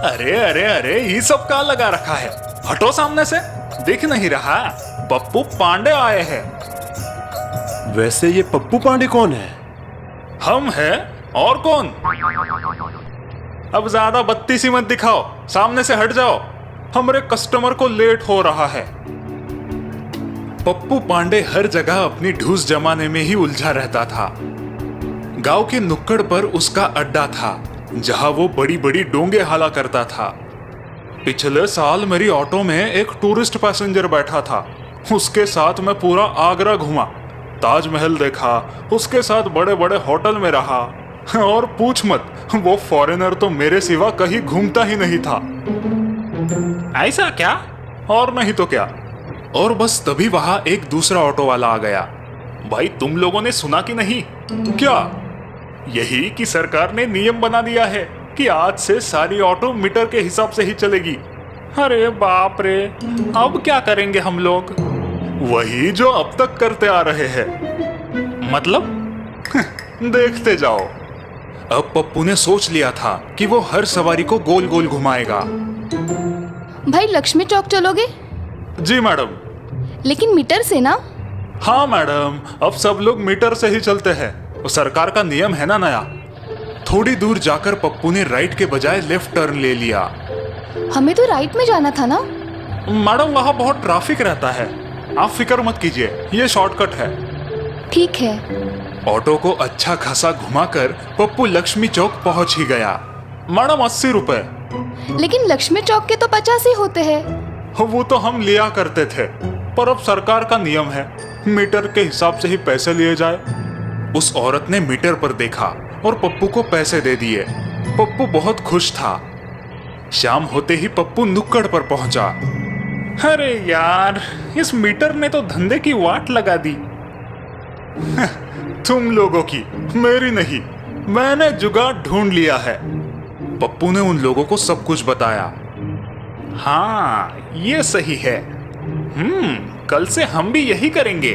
अरे अरे अरे, ये सब क्या लगा रखा है? हटो सामने से, दिख नहीं रहा? पप्पू पांडे आए हैं। वैसे ये पप्पू पांडे कौन है? हम हैं, और कौन? अब ज्यादा बत्तीसी मत दिखाओ, सामने से हट जाओ, हमारे कस्टमर को लेट हो रहा है। पप्पू पांडे हर जगह अपनी ढूस जमाने में ही उलझा रहता था। गांव के नुक्कड़ पर उसका अड्डा था, जहां वो बड़ी बड़ी डोंगे हाला करता था। पिछले साल मेरी ऑटो में एक टूरिस्ट पैसेंजर बैठा था, उसके साथ मैं पूरा आगरा घूमा, ताजमहल देखा, उसके साथ बड़े बड़े होटल में रहा, और पूछ मत, वो फॉरेनर तो मेरे सिवा कहीं घूमता ही नहीं था। ऐसा क्या? और नहीं तो क्या। और बस तभी वहां एक दूसरा ऑटो वाला आ गया। भाई, तुम लोगों ने सुना कि नहीं? क्या? यही कि सरकार ने नियम बना दिया है कि आज से सारी ऑटो मीटर के हिसाब से ही चलेगी। अरे बाप रे, अब क्या करेंगे हम लोग? वही जो अब तक करते आ रहे हैं। मतलब? देखते जाओ। अब पप्पू ने सोच लिया था कि वो हर सवारी को गोल गोल घुमाएगा। भाई, लक्ष्मी चौक चलोगे? जी मैडम। लेकिन मीटर से ना? हाँ मैडम, अब सब लोग मीटर से ही चलते हैं, वो सरकार का नियम है ना नया। थोड़ी दूर जाकर पप्पू ने राइट के बजाय लेफ्ट टर्न ले लिया। हमें तो राइट में जाना था ना? मैडम, वहाँ बहुत ट्रैफिक रहता है, आप फिक्र मत कीजिए, ये शॉर्टकट है। ठीक है। ऑटो को अच्छा खासा घुमाकर पप्पू लक्ष्मी चौक पहुंच ही गया। मैडम, 80 रुपए। लेकिन लक्ष्मी चौक के तो 50 ही होते हैं। वो तो हम लिया करते थे, पर अब सरकार का नियम है, मीटर के हिसाब से ही पैसे लिए जाए। उस औरत ने मीटर पर देखा और पप्पू को पैसे दे दिए। पप्पू बहुत खुश था। शाम होते ही पप्पू नुक्कड़ पर पहुंचा। अरे यार, इस मीटर ने तो धंधे की वाट लगा दी। तुम लोगों की, मेरी नहीं, मैंने जुगाड़ ढूंढ लिया है। पप्पू ने उन लोगों को सब कुछ बताया। हाँ, ये सही है। कल से हम भी यही करेंगे।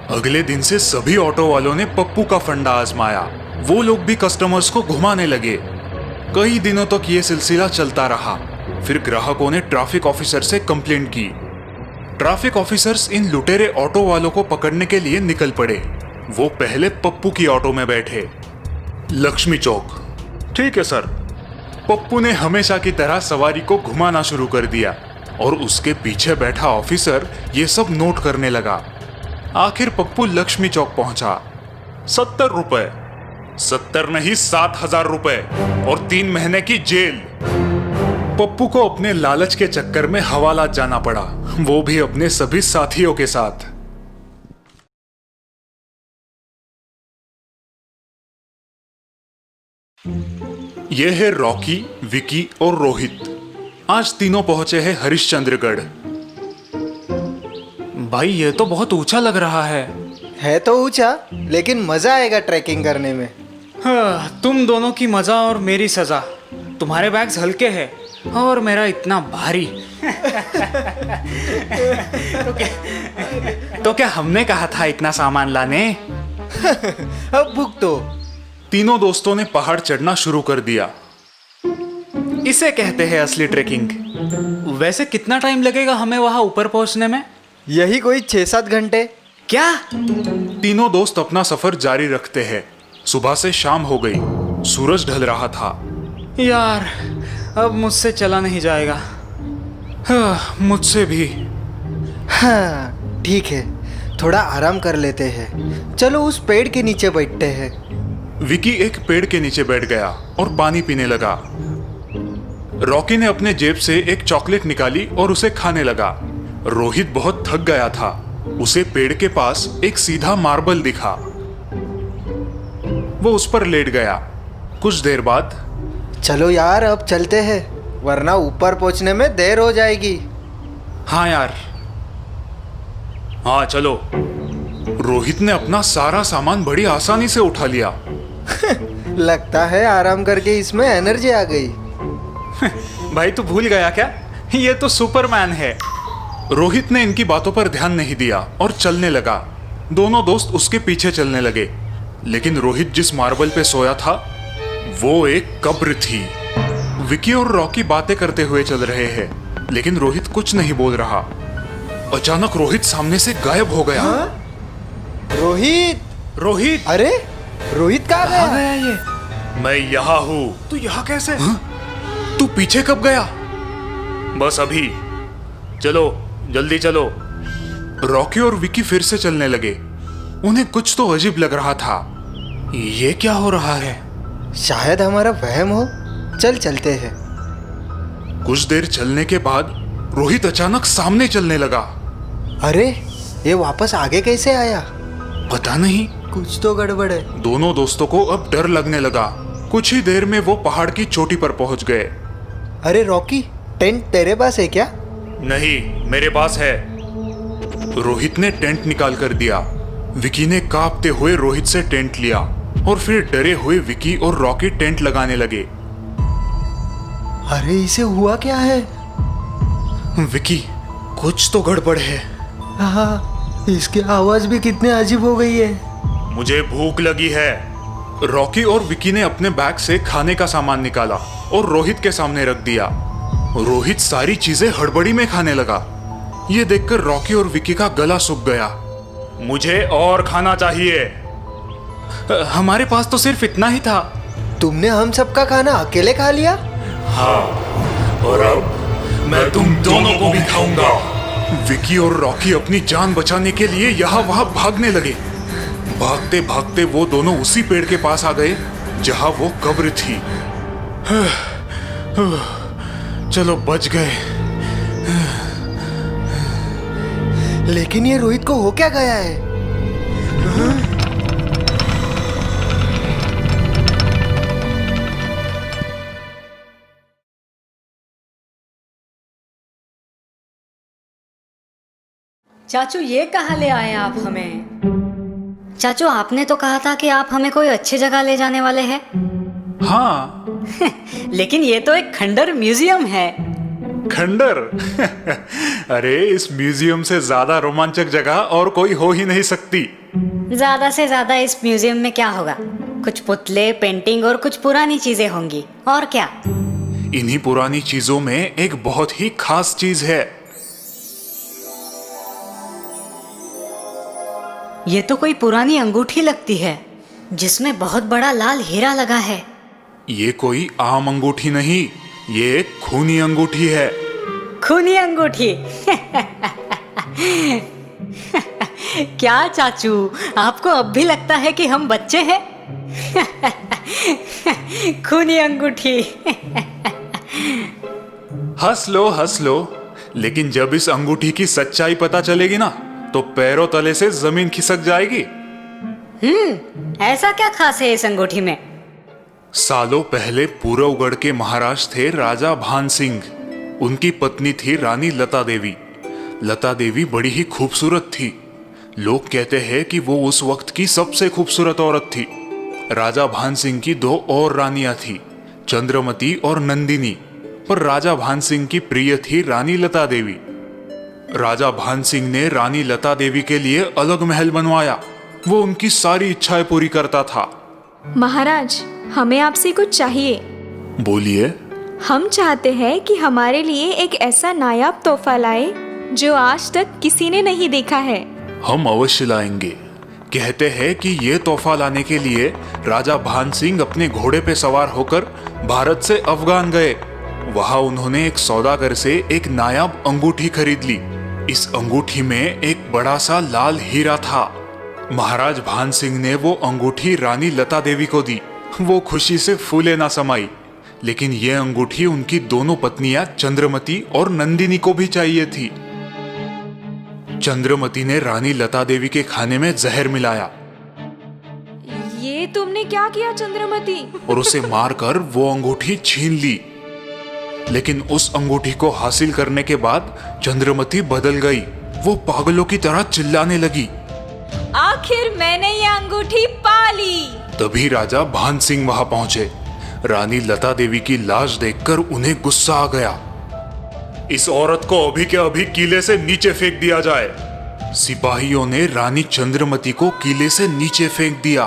अगले दिन से सभी ऑटो वालों ने पप्पू का फंडा आजमाया। वो लोग भी कस्टमर्स को घुमाने लगे। कई दिनों तक ये सिलसिला चलता रहा। फिर ग्राहकों ने ट्रैफिक ऑफिसर से कंप्लेंट की। ट्रैफिक ऑफिसर्स इन लुटेरे ऑटो वालों को पकड़ने के लिए निकल पड़े। वो पहले पप्पू की ऑटो में बैठे। लक्ष्मी चौक। ठीक है सर। पप्पू ने हमेशा की तरह सवारी को घुमाना शुरू कर दिया और उसके पीछे बैठा ऑफिसर ये सब नोट करने लगा। आखिर पप्पू लक्ष्मी चौक पहुंचा। 70 रुपए। 70 नहीं, 7,000 रुपए और 3 महीने की जेल। पप्पू को अपने लालच के चक्कर में हवालात जाना पड़ा, वो भी अपने सभी साथियों के साथ। ये है रॉकी, विकी और रोहित। आज तीनों पहुंचे हैं हरिश्चंद्रगढ़। भाई, ये तो बहुत ऊंचा लग रहा है तो ऊंचा, लेकिन मजा आएगा ट्रैकिंग करने में। हाँ, तुम दोनों की मजा और मेरी सजा। तुम्हारे बैग्स हल्के हैं और मेरा इतना भारी। तो क्या हमने कहा था इतना सामान लाने? अब भुगतो। तीनों दोस्तों ने पहाड़ चढ़ना शुरू कर दिया। इसे कहते हैं असली ट्रेकिंग। वैसे कितना टाइम लगेगा हमें वहां ऊपर पहुंचने में? यही कोई 6-7 घंटे। क्या? तीनों दोस्त अपना सफर जारी रखते हैं। सुबह से शाम हो गई, सूरज ढल रहा था। यार, अब मुझसे चला नहीं जाएगा। हाँ, मुझसे भी। हाँ ठीक है, थोड़ा आराम कर लेते हैं। चलो उस पेड़ के नीचे बैठते हैं। विकी एक पेड़ के नीचे बैठ गया और पानी पीने लगा। रॉकी ने अपने जेब से एक चॉकलेट निकाली और उसे खाने लगा। रोहित बहुत थक गया था। उसे पेड़ के पास एक सीधा मार्बल दिखा। वो उस पर लेट गया। कुछ देर बाद, चलो यार, अब चलते हैं, वरना ऊपर पहुंचने में देर हो जाएगी। हाँ यार, हाँ चलो। रोहित ने अपना सारा सामान बड़ी आसानी से उठा लिया। लगता है आराम करके इसमें एनर्जी आ गई। भाई, तू भूल गया क्या? ये तो सुपरमैन है। रोहित ने इनकी बातों पर ध्यान नहीं दिया और चलने लगा। दोनों दोस्त उसके पीछे चलने लगे। लेकिन रोहित जिस मार्बल पे सोया था वो एक कब्र थी। विकी और रॉकी बातें करते हुए चल रहे हैं, लेकिन रोहित कुछ नहीं बोल रहा। अचानक रोहित सामने से गायब हो गया। रोहित! रोहित! अरे रोहित कहाँ गया? ये मैं यहाँ हूँ। तू यहाँ कैसे? तू पीछे कब गया? बस अभी। चलो जल्दी चलो। रॉकी और विकी फिर से चलने लगे। उन्हें कुछ तो अजीब लग रहा था। ये क्या हो रहा है? शायद हमारा वहम हो। चल चलते हैं। कुछ देर चलने के बाद रोहित अचानक सामने चलने लगा। अरे ये वापस आगे कैसे आया? पता नहीं। कुछ तो गड़बड़ है। दोनों दोस्तों को अब डर लगने लगा। कुछ ही देर में वो पहाड़ की चोटी पर पहुंच गए। अरे रॉकी, टेंट तेरे पास है क्या? नहीं, मेरे पास है। रोहित ने टेंट निकाल कर दिया। विकी ने कांपते हुए रोहित से टेंट लिया और फिर डरे हुए विकी और रॉकी टेंट लगाने लगे। अरे इसे हुआ क्या है? विकी, कुछ तो गड़बड़ है। हाँ, इसकी आवाज भी कितनी अजीब हो गई है। मुझे भूख लगी है। रॉकी और विकी ने अपने बैग से खाने का सामान निकाला और रोहित के सामने रख दिया। रोहित सारी चीजें हड़बड़ी में खाने लगा। ये देखकर रॉकी और विकी का गला सूख गया। मुझे और खाना चाहिए। हमारे पास तो सिर्फ इतना ही था। तुमने हम सबका खाना अकेले खा लिया? हाँ, और अब मैं तुम दोनों को भी खाऊंगा। विकी और रॉकी अपनी जान बचाने के लिए यहाँ वहाँ भागने लगे। भागते भागते वो दोनों उसी पेड़ के पास आ गए जहाँ वो कब्र थी। चलो बच गए। लेकिन ये रोहित को हो क्या गया है? चाचू, ये कहाँ ले आए आप हमें? चाचू, आपने तो कहा था कि आप हमें कोई अच्छी जगह ले जाने वाले हैं। हाँ। लेकिन ये तो एक खंडर म्यूजियम है। खंडर? अरे इस म्यूजियम से ज्यादा रोमांचक जगह और कोई हो ही नहीं सकती। ज्यादा से ज्यादा इस म्यूजियम में क्या होगा? कुछ पुतले, पेंटिंग और कुछ पुरानी चीजें होंगी, और क्या? इन्हीं पुरानी चीजों में एक बहुत ही खास चीज है। ये तो कोई पुरानी अंगूठी लगती है जिसमें बहुत बड़ा लाल हीरा लगा है। ये कोई आम अंगूठी नहीं, ये एक खूनी अंगूठी है। खूनी अंगूठी? क्या चाचू, आपको अब भी लगता है कि हम बच्चे हैं? खूनी अंगूठी। हंस लो, लेकिन जब इस अंगूठी की सच्चाई पता चलेगी ना, तो पैरों तले से जमीन खिसक जाएगी। ऐसा क्या खास है इस अंगूठी में? सालों पहले पूरवगढ़ के महाराज थे राजा भान सिंह। उनकी पत्नी थी रानी लता देवी। लता देवी बड़ी ही खूबसूरत थी। लोग कहते हैं कि वो उस वक्त की सबसे खूबसूरत औरत थी। राजा भान सिंह की दो और रानियां थी, चंद्रमती और नंदिनी, पर राजा भान सिंह की प्रिय थी रानी लता देवी। राजा भान सिंह ने रानी लता देवी के लिए अलग महल बनवाया। वो उनकी सारी इच्छाएं पूरी करता था। महाराज, हमें आपसे कुछ चाहिए। बोलिए। हम चाहते हैं कि हमारे लिए एक ऐसा नायाब तोहफा लाए जो आज तक किसी ने नहीं देखा है। हम अवश्य लाएंगे। कहते हैं कि ये तोहफा लाने के लिए राजा भान सिंह अपने घोड़े पे सवार होकर भारत से अफगान गए। वहां उन्होंने एक सौदागर से एक नायाब अंगूठी खरीद ली। इस अंगूठी में एक बड़ा सा लाल हीरा था। महाराज भान सिंह ने वो अंगूठी रानी लता देवी को दी। वो खुशी से फूले ना समाई। लेकिन ये अंगूठी उनकी दोनों पत्नियां चंद्रमती और नंदिनी को भी चाहिए थी। चंद्रमती ने रानी लता देवी के खाने में जहर मिलाया। ये तुमने क्या किया चंद्रमती? और उसे मारकर वो अंगूठी छीन ली। लेकिन उस अंगूठी को हासिल करने के बाद चंद्रमती बदल गई। वो पागलों की तरह चिल्लाने लगी। आखिर मैंने ये अंगूठी पा ली। तभी राजा भान सिंह वहां पहुंचे। रानी लता देवी की लाश देखकर उन्हें गुस्सा आ गया। इस औरत को अभी के अभी किले से नीचे फेंक दिया जाए। सिपाहियों ने रानी चंद्रमती को किले से नीचे फेंक दिया।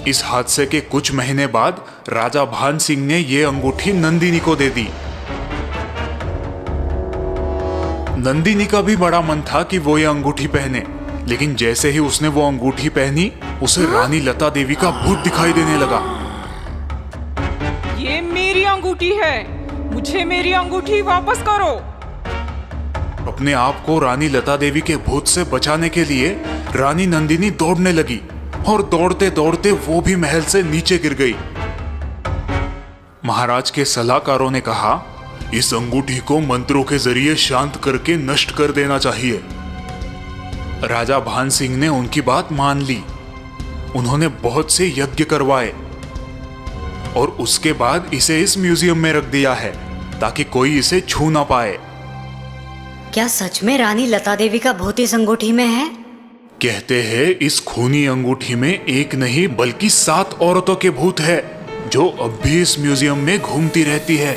इस हादसे के कुछ महीने बाद राजा भान सिंह ने ये अंगूठी नंदिनी को दे दी। नंदिनी का भी बड़ा मन था कि वो ये अंगूठी पहने, लेकिन जैसे ही उसने वो अंगूठी पहनी उसे रानी लता देवी का भूत दिखाई देने लगा। ये मेरी अंगूठी है, मुझे मेरी अंगूठी वापस करो। अपने आप को रानी लता देवी के भूत से बचाने के लिए रानी नंदिनी दौड़ने लगी और दौड़ते दौड़ते वो भी महल से नीचे गिर गई। महाराज के सलाहकारों ने कहा, इस अंगूठी को मंत्रों के जरिए शांत करके नष्ट कर देना चाहिए। राजा भान सिंह ने उनकी बात मान ली। उन्होंने बहुत से यज्ञ करवाए और उसके बाद इसे इस म्यूजियम में रख दिया है ताकि कोई इसे छू ना पाए। क्या सच में रानी लता देवी का भूत इस अंगूठी में है? कहते हैं इस खूनी अंगूठी में एक नहीं बल्कि 7 औरतों के भूत है जो अब भी इस म्यूजियम में घूमती रहती है।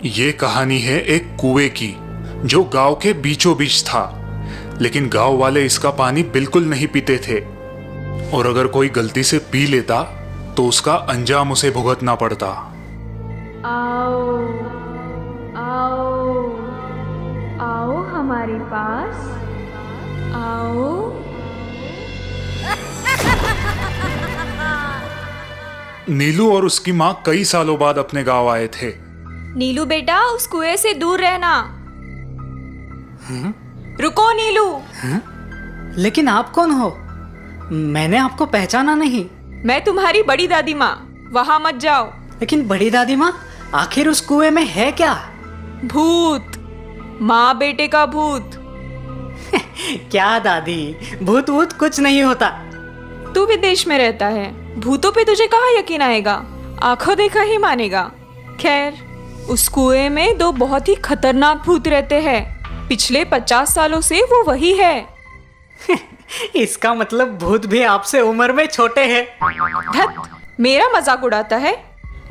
ये कहानी है एक कुएं की जो गांव के बीचों बीच था, लेकिन गांव वाले इसका पानी बिल्कुल नहीं पीते थे और अगर कोई गलती से पी लेता तो उसका अंजाम उसे भुगतना पड़ता। आओ आओ आओ हमारे पास आओ। नीलू और उसकी माँ कई सालों बाद अपने गांव आए थे। नीलू बेटा, उस कुएं से दूर रहना। रुको नीलू। लेकिन आप कौन हो? मैंने आपको पहचाना नहीं। मैं तुम्हारी बड़ी दादी माँ, वहां मत जाओ। लेकिन बड़ी दादी माँ, आखिर उस कुएं में है क्या? भूत, माँ बेटे का भूत। क्या दादी, भूत वूत कुछ नहीं होता। तू विदेश में रहता है, भूतों पे तुझे कहाँ यकीन आएगा? आंखों देखा ही मानेगा। खैर, उस कुएं में 2 बहुत ही खतरनाक भूत रहते हैं। पिछले 50 सालों से वो वही है। इसका मतलब भूत भी आपसे उम्र में छोटे हैं। धत, मेरा मजाक उड़ाता है?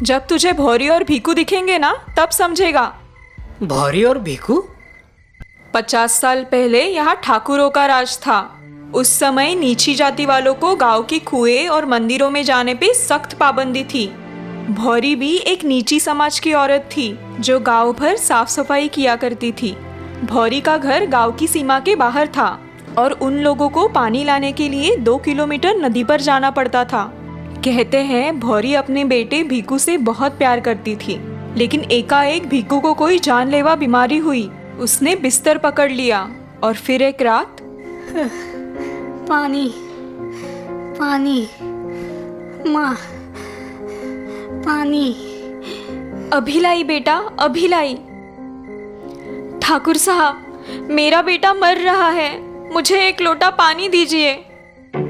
जब तुझे भौरी और भीकू दिखेंगे ना, तब समझेगा। भौरी और भीकू? 50 साल पहले यहाँ ठाकुरों का राज था। उस समय नीची जाति वालों को गांव की कुएं और मंदिरों में जाने पे सख्त पाबंदी थी। भौरी भी एक नीची समाज की औरत थी जो गांव भर साफ सफाई किया करती थी। भौरी का घर गांव की सीमा के बाहर था और उन लोगों को पानी लाने के लिए 2 किलोमीटर नदी पर जाना पड़ता था। कहते हैं भौरी अपने बेटे भीकू से बहुत प्यार करती थी, लेकिन एकाएक भीकू को कोई जानलेवा बीमारी हुई। उसने बिस्तर पकड़ लिया और फिर एक रात पानी पानी माँ, पानी। अभी लाई बेटा, अभी लाई। ठाकुर साहब, मेरा बेटा मर रहा है, मुझे एक लोटा पानी दीजिए।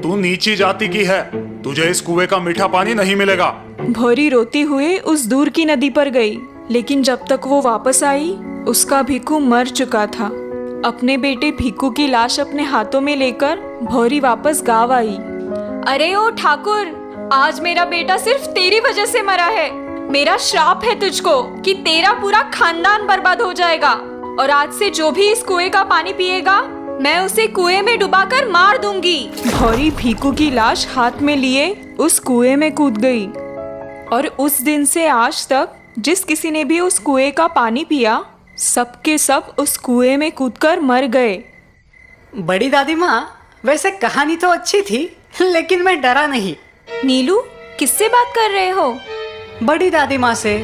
तू नीची जाति की है, तुझे इस कुएं का मीठा पानी नहीं मिलेगा। भौरी रोती हुए उस दूर की नदी पर गई, लेकिन जब तक वो वापस आई उसका भीकू मर चुका था। अपने बेटे भीकू की लाश अपने हाथों में लेकर भौरी वापस गांव आई। अरे ओ ठाकुर, आज मेरा बेटा सिर्फ तेरी वजह से मरा है। मेरा श्राप है तुझको कि तेरा पूरा खानदान बर्बाद हो जाएगा और आज से जो भी इस कुएं का पानी पिएगा मैं उसे कुएं में डुबाकर मार दूंगी। भौरी भीकू की लाश हाथ में लिए उस कुएं में कूद गई और उस दिन से आज तक जिस किसी ने भी उस कुएं का पानी पिया, सबके सब उस कुएं में कूदकर मर गए। बड़ी दादी माँ, वैसे कहानी तो अच्छी थी, लेकिन मैं डरा नहीं। नीलू, किससे बात कर रहे हो? बड़ी दादी माँ से।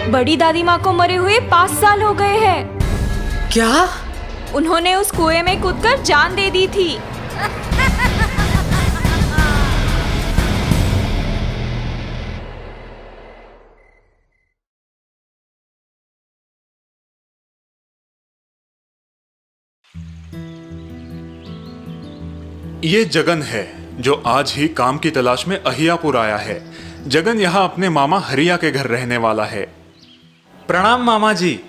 बड़ी दादी माँ को मरे हुए 5 साल हो गए हैं। क्या? उन्होंने उस कुएं में कूदकर जान दे दी थी। ये जगन है जो आज ही काम की तलाश में अहियापुर आया है। जगन यहाँ अपने मामा हरिया के घर रहने वाला है। प्रणाम मामा जी।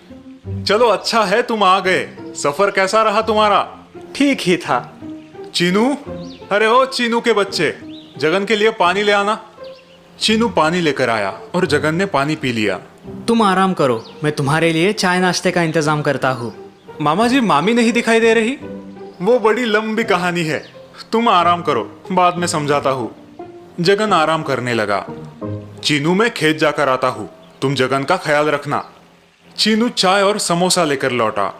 चलो अच्छा है तुम आ गए। सफर कैसा रहा तुम्हारा? ठीक ही था। चीनू, अरे ओ चीनू के बच्चे, जगन के लिए पानी ले आना। चीनू पानी लेकर आया और जगन ने पानी पी लिया। तुम आराम करो, मैं तुम्हारे लिए चाय नाश्ते का इंतजाम करता हूँ। मामा जी, मामी नहीं दिखाई दे रही? वो बड़ी लंबी कहानी है, तुम आराम करो, बाद में समझाता हूँ। जगन आराम करने लगा। चीनू, मैं खेत जाकर आता हूँ, तुम जगन का ख्याल रखना। चीनू चाय और समोसा लेकर लौटा।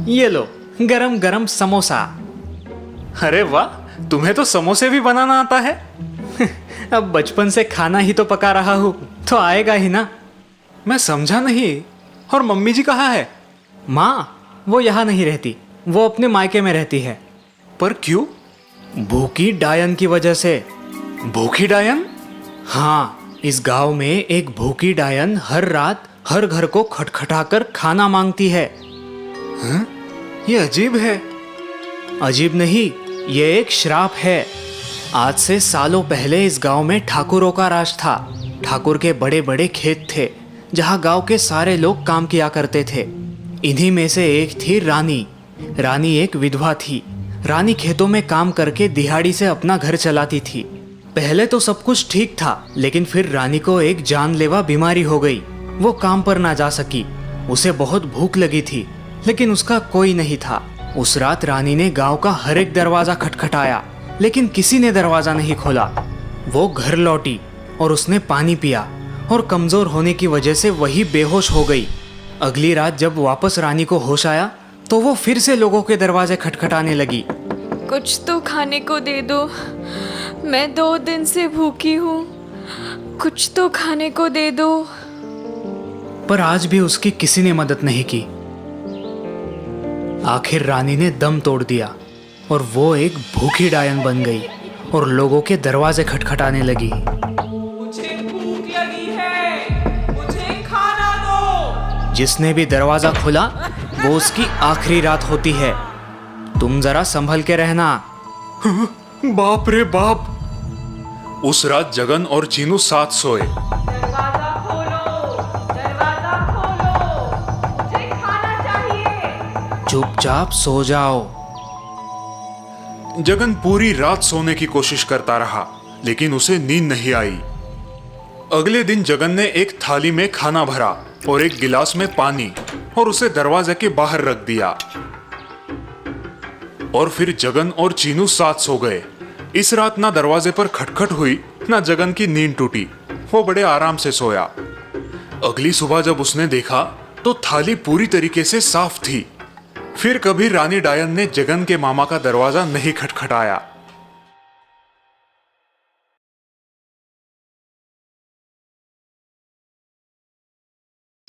ये लो गरम गरम समोसा। अरे वाह, तुम्हें तो समोसे भी बनाना आता है। अब बचपन से खाना ही तो पका रहा हूँ, तो आएगा ही ना। मैं समझा नहीं, और मम्मी जी कहाँ है? माँ, वो यहाँ नहीं रहती, वो अपने मायके में रहती है। पर क्यों? भूखी डायन की वजह से। भूखी डायन? हाँ, इस गांव में एक भूखी डायन हर रात हर घर को खटखटाकर खाना मांगती है। ये अजीब है। अजीब नहीं, ये एक श्राप है। आज से सालों पहले इस गांव में ठाकुरों का राज था। ठाकुर के बड़े बड़े खेत थे, जहां गांव के सारे लोग काम किया करते थे। इन्हीं में से एक थी रानी। रानी एक विधवा थी। रानी खेतों में काम करके दिहाड़ी से अपना घर चलाती थी। पहले तो सब कुछ ठीक था, लेकिन फिर रानी को एक जानलेवा बीमारी हो गई। वो काम पर ना जा सकी। उसे बहुत भूख लगी थी, लेकिन उसका कोई नहीं था। उस रात रानी ने गांव का हर एक दरवाजा खटखटाया, लेकिन किसी ने दरवाजा नहीं खोला। वो घर लौटी और उसने पानी पिया, और कमजोर होने की वजह से वही बेहोश हो गई। अगली रात जब वापस रानी को होश आया, तो वो फिर से लोगों के दरवाजे खटखटाने लगी। कुछ तो खाने को दे दो, मैं 2 दिन से भूखी हूँ, कुछ तो खाने को दे दो। पर आज भी उसकी किसी ने मदद नहीं की। आखिर रानी ने दम तोड़ दिया और वो एक भूखी डायन बन गई और लोगों के दरवाजे खटखटाने लगी। मुझे भूख लगी है, मुझे खाना दो। जिसने भी दरवाजा खोला, वो उसकी आखिरी रात होती है। तुम जरा संभल के रहना। बाप रे बाप! उस रात जगन और चीनू साथ सोए। दरवाजा खोलो, दरवाजा खोलो, मुझे खाना चाहिए। चुपचाप सो जाओ। जगन पूरी रात सोने की कोशिश करता रहा, लेकिन उसे नींद नहीं आई। अगले दिन जगन ने एक थाली में खाना भरा और एक गिलास में पानी, और उसे दरवाजे के बाहर रख दिया। और फिर जगन और चीनू साथ सो गए। इस रात ना दरवाजे पर खटखट हुई, ना जगन की नींद टूटी। वो बड़े आराम से सोया। अगली सुबह जब उसने देखा, तो थाली पूरी तरीके से साफ थी। फिर कभी रानी डायन ने जगन के मामा का दरवाजा नहीं खटखटाया।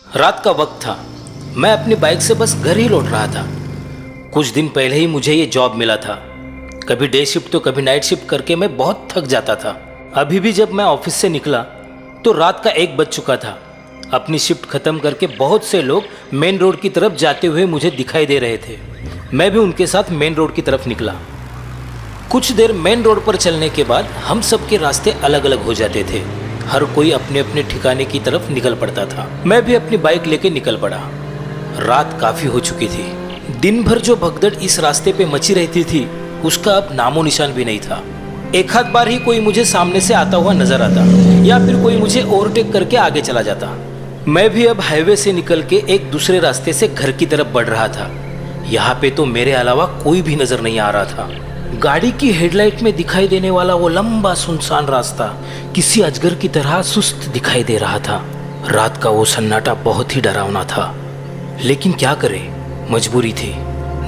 रात का वक्त था। मैं अपनी बाइक से बस घर ही लौट रहा था। कुछ दिन पहले ही मुझे ये जॉब मिला था। कभी डे शिफ्ट तो कभी नाइट शिफ्ट करके मैं बहुत थक जाता था। अभी भी जब मैं ऑफिस से निकला तो रात का 1 बज चुका था। अपनी शिफ्ट खत्म करके बहुत से लोग मेन रोड की तरफ जाते हुए मुझे दिखाई दे रहे थे। मैं भी उनके साथ मेन रोड की तरफ निकला। कुछ देर मेन रोड पर चलने के बाद हम सबके रास्ते अलग अलग हो जाते थे। हर कोई अपने अपने ठिकाने की तरफ निकल पड़ता था। मैं भी अपनी बाइक लेके निकल पड़ा। रात काफ़ी हो चुकी थी। दिन भर जो भगदड़ इस रास्ते पे मची रहती थी, उसका अब नामो निशान भी नहीं था। एक आध बार ही कोई मुझे सामने से आता हुआ नजर आता, या फिर कोई मुझे ओवरटेक करके आगे चला जाता। मैं भी अब हाईवे से निकल के एक दूसरे रास्ते से घर की तरफ बढ़ रहा था। यहाँ पे तो मेरे अलावा कोई भी नजर नहीं आ रहा था। गाड़ी की हेडलाइट में दिखाई देने वाला वो लंबा सुनसान रास्ता किसी अजगर की तरह सुस्त दिखाई दे रहा था। रात का वो सन्नाटा बहुत ही डरावना था, लेकिन क्या करें, मजबूरी थी।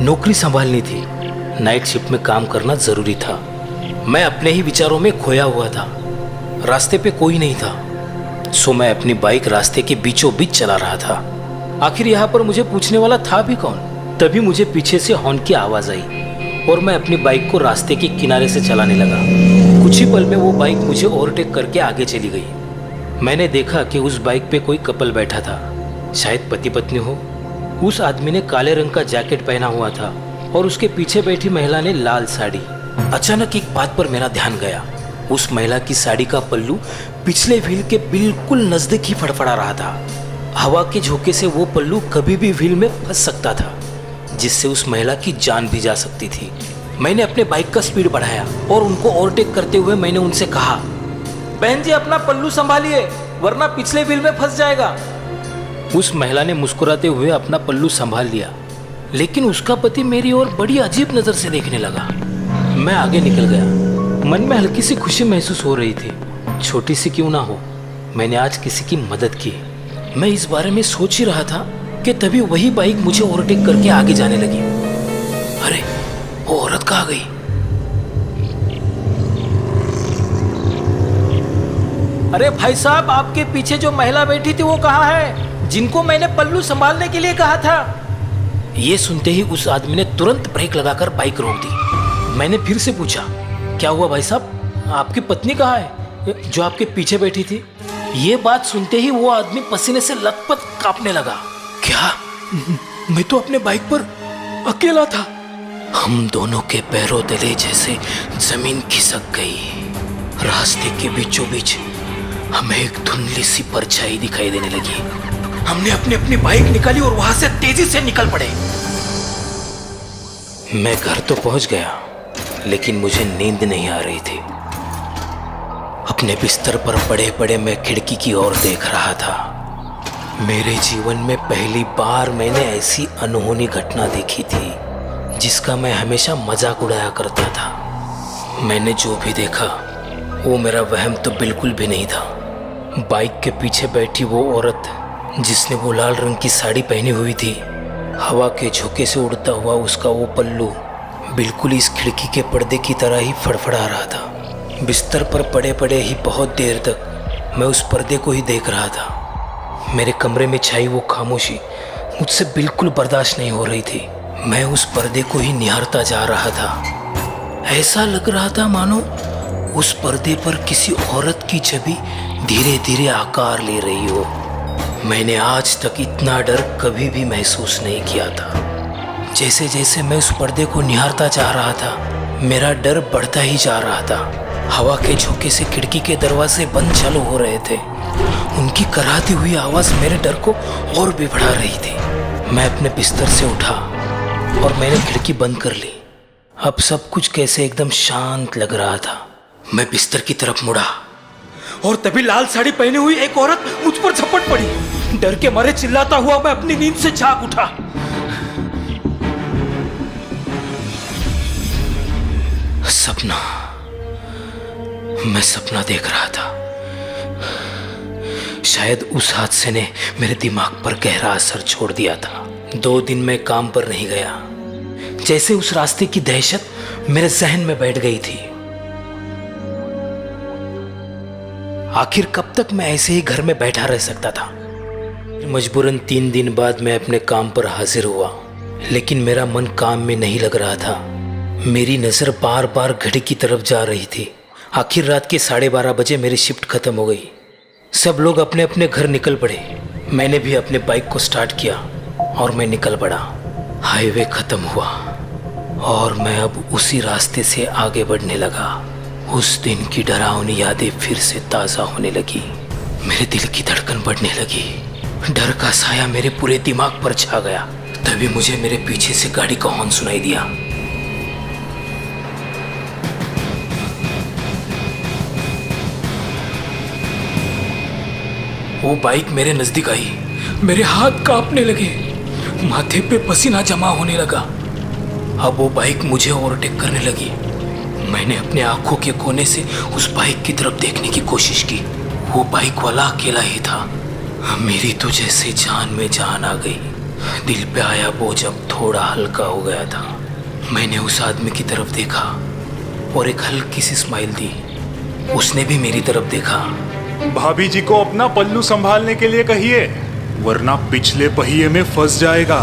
नौकरी संभालनी थी, नाइट शिफ्ट में काम करना जरूरी था। मैं अपने ही विचारों में खोया हुआ था। रास्ते पे कोई नहीं था, सो मैं अपनी बाइक रास्ते के बीचों बीच चला रहा था। आखिर यहाँ पर मुझे पूछने वाला था भी कौन। तभी मुझे पीछे से हॉर्न की आवाज आई और मैं अपनी बाइक को रास्ते के किनारे से चलाने लगा। कुछ ही पल में वो बाइक मुझे ओवरटेक करके आगे चली गई। मैंने देखा कि उस बाइक पे कोई कपल बैठा था, शायद पति पत्नी हो। उस आदमी ने काले रंग का जैकेट पहना हुआ था और उसके पीछे बैठी महिला ने लाल साड़ी। अचानक एक बात पर मेरा ध्यान गया। उस महिला की साड़ी का पल्लू पिछले व्हील के बिल्कुल नजदीक ही फड़फड़ा रहा था। हवा के झोंके से वो पल्लू कभी भी व्हील में फंस सकता था, जिससे उस महिला की जान भी जा सकती थी। मैंने अपने बाइक का स्पीड बढ़ाया और उनको ओवरटेक करते हुए मैंने उनसे कहा, बहन जी अपना पल्लू संभालिए, वरना पिछले व्हील में फंस जाएगा। उस महिला ने मुस्कुराते हुए अपना पल्लू संभाल लिया, लेकिन उसका पति मेरी ओर बड़ी अजीब नजर से देखने लगा। मैं आगे निकल गया। मन में हल्की सी खुशी महसूस हो रही थी, छोटी सी क्यों ना हो, मैंने आज किसी की मदद की। मैं इस बारे में सोच ही रहा था कि तभी वही बाइक मुझे ओवरटेक करके आगे जाने लगी। अरे वो औरत कहाँ गई? अरे भाई साहब, आपके पीछे जो महिला बैठी थी वो कहाँ है, जिनको मैंने पल्लू संभालने के लिए कहा था? ये सुनते ही उस आदमी ने तुरंत ब्रेक लगाकर बाइक रोक दी। मैंने फिर से पूछा, क्या हुआ भाई साहब, आपकी पत्नी कहाँ है जो आपके पीछे बैठी थी? ये बात सुनते ही वो आदमी पसीने से लथपथ कांपने लगा। क्या? मैं तो अपने बाइक पर अकेला था। हम दोनों के पैरों तले जैसे जमीन खिसक गई। रास्ते के बीचों बीच हमें एक धुंधली सी परछाई दिखाई देने लगी। हमने अपनी बाइक निकाली और वहां से तेजी से निकल पड़े। मैं घर तो पहुंच गया, लेकिन मुझे नींद नहीं आ रही थी। अपने बिस्तर पर पड़े पड़े मैं खिड़की की ओर देख रहा था। मेरे जीवन में पहली बार मैंने ऐसी अनहोनी घटना देखी थी जिसका मैं हमेशा मजाक उड़ाया करता था। मैंने जो भी देखा वो मेरा वहम तो बिल्कुल भी नहीं था। बाइक के पीछे बैठी वो औरत जिसने वो लाल रंग की साड़ी पहनी हुई थी, हवा के झोंके से उड़ता हुआ उसका वो पल्लू बिल्कुल इस खिड़की के पर्दे की तरह ही फड़फड़ा रहा था। बिस्तर पर पड़े पड़े ही बहुत देर तक मैं उस पर्दे को ही देख रहा था। मेरे कमरे में छाई वो खामोशी मुझसे बिल्कुल बर्दाश्त नहीं हो रही थी। मैं उस पर्दे को ही निहारता जा रहा था। ऐसा लग रहा था मानो उस पर्दे पर किसी औरत की छवि धीरे धीरे आकार ले रही हो। मैंने आज तक इतना डर कभी भी महसूस नहीं किया था। जैसे जैसे मैं उस पर्दे को निहारता जा रहा था, मेरा डर बढ़ता ही जा रहा था। हवा के झोंके से खिड़की के दरवाजे बंद चालू हो रहे थे। उनकी कराहती हुई आवाज मेरे डर को और भी बढ़ा रही थी। मैं अपने बिस्तर से उठा और मैंने खिड़की बंद कर ली। अब सब कुछ कैसे एकदम शांत लग रहा था। मैं बिस्तर की तरफ मुड़ा और तभी लाल साड़ी पहनी हुई एक औरत मुझ पर झपट पड़ी। डर के मारे चिल्लाता हुआ मैं अपनी नींद से जाग उठा। सपना, मैं सपना देख रहा था। शायद उस हादसे ने मेरे दिमाग पर गहरा असर छोड़ दिया था। 2 दिन मैं काम पर नहीं गया। जैसे उस रास्ते की दहशत मेरे जहन में बैठ गई थी। आखिर कब तक मैं ऐसे ही घर में बैठा रह सकता था? मजबूरन 3 दिन बाद मैं अपने काम पर हाजिर हुआ, लेकिन मेरा मन काम में नहीं लग रहा था। मेरी नजर बार बार घड़ी की तरफ जा रही थी। आखिर रात के 12:30 बजे मेरी शिफ्ट खत्म हो गई। सब लोग अपने अपने घर निकल पड़े। मैंने भी अपने बाइक को स्टार्ट किया और मैं निकल पड़ा। हाईवे खत्म हुआ और मैं अब उसी रास्ते से आगे बढ़ने लगा। उस दिन की डरावनी यादें फिर से ताज़ा होने लगी। मेरे दिल की धड़कन बढ़ने लगी। डर का साया मेरे पूरे दिमाग पर छा गया। तभी मुझे मेरे पीछे से गाड़ी का हॉर्न सुनाई दिया। वो बाइक मेरे नजदीक आई। मेरे हाथ कांपने लगे, माथे पे पसीना जमा होने लगा। अब वो बाइक मुझे ओवरटेक करने लगी। मैंने अपने आंखों के कोने से उस बाइक की तरफ देखने की कोशिश की। वो बाइक वाला अकेला ही था। मेरी तो जैसे जान में जान आ गई। दिल पे आया बोझ अब थोड़ा हल्का हो गया था। मैंने उस आदमी की तरफ देखा और एक हल्की सी स्माइल दी। उसने भी मेरी तरफ देखा। भाभी जी को अपना पल्लू संभालने के लिए कहिए, वरना पिछले पहिए में फंस जाएगा।